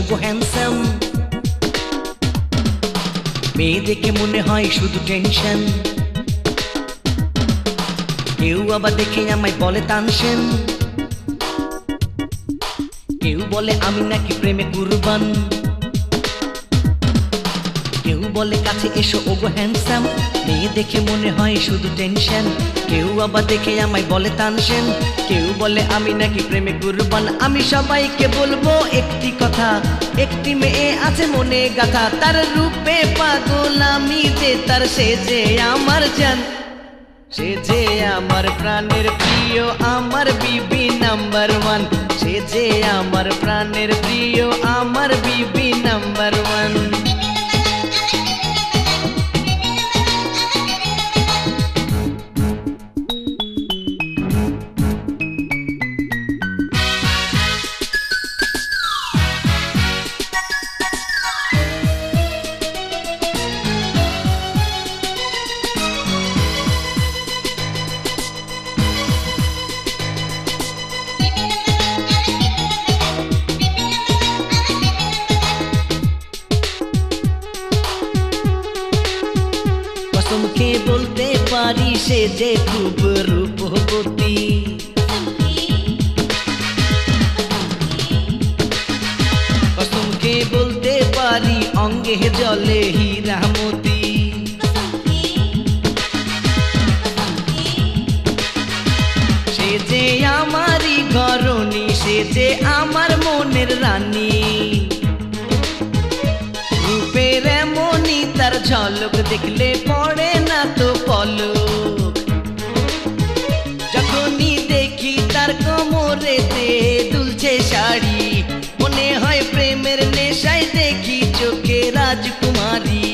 ওগো হ্যান্ডসাম। মেয়ে দেখে মনে হয় শুধু টেনশন, কেউ আবার দেখে আমায় বলে তানসেন, কেউ বলে আমি নাকি প্রেমে কুরবান, কেউ বলে কাছে এসো ওগো হ্যান্ডসাম। মেয়ে দেখে মনে হয় শুধু টেনশন, কেউ আবার দেখে আমায় বলে তানসেন, কেউ বলে আমি নাকি প্রেমে কুরবান। আমি সবাইকে বলবো একটি কথা, একটি মেয়ে আছে মনে গাথা, তার রূপে পাগল আমি যে, তার সে যে আমার জান, সে যে আমার প্রাণের প্রিয়, আমার বিবি নাম্বার ওয়ান, সে যে আমার প্রাণের প্রিয়, আমার বিবি নাম্বার ওয়ান। কসমকে বলতে পারি সে যে খুব রূপবতী, কসমকে বলতে পারি অঙ্গে জলে হীরা মতি, সে যে আমারই ঘরণী, সে যে আমার মনের রানী, রূপের এমনই তার ঝলক দেখলে পড়ে না তো পলক, যখনই দেখি তার কোমরেতে দুলছে শাড়ি, মনে হয় প্রেমের নেশায় দেখি চোখে রাজকুমারী।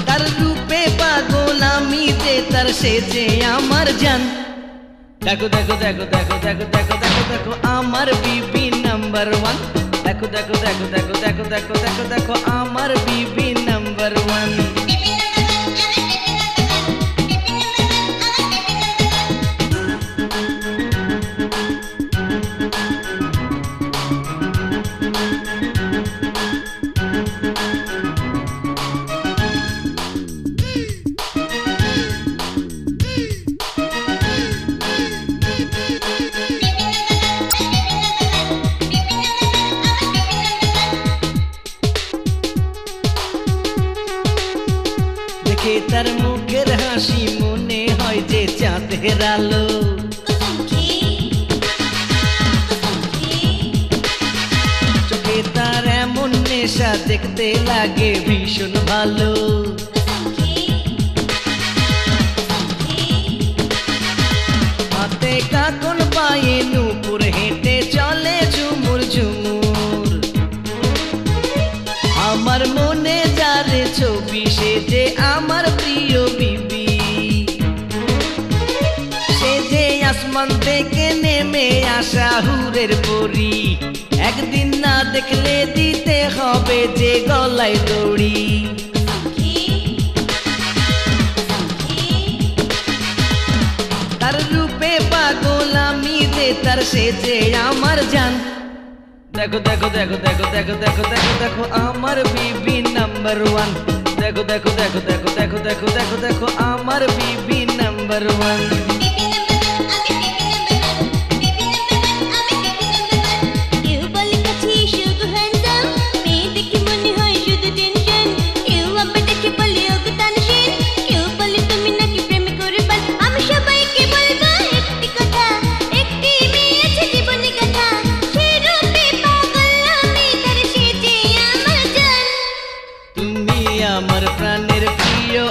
তার রূপে পাগল আমি যে, তার সে যে আমার জান। দেখো দেখো দেখো দেখো দেখো দেখো দেখো দেখো আমার বিবি নাম্বার ওয়ান, দেখো দেখো দেখো দেখো দেখো দেখো দেখো দেখো আমার বিবি নাম্বার ওয়ান। তার মুখের হাসি মনে হয় যে চাঁদের আলো, চোখে তার এমন নেশা দেখতে লাগে ভীষণ ভালো, হাতে কাকন পায়ে নূপুর হেঁটে চলে ঝুমুর ঝুমুর, আমার মনে যারে ছবি সে যে আমার প্রিয় বিবি, সে যে আসমান থেকে নেমে আসা হুরের পরি, একদিন না দেখলে দিতে হবে যে গলায় দড়ি। তার রূপে পাগল আমি যে, তার সে যে আমার জান। দেখো দেখো দেখো দেখো দেখো দেখো দেখো দেখো আমার বিবি নাম্বার ওয়ান, দেখো দেখো দেখো দেখো দেখো দেখো দেখো দেখো আমার বিবি নাম্বার ওয়ান। আমার প্রাণের প্রিয়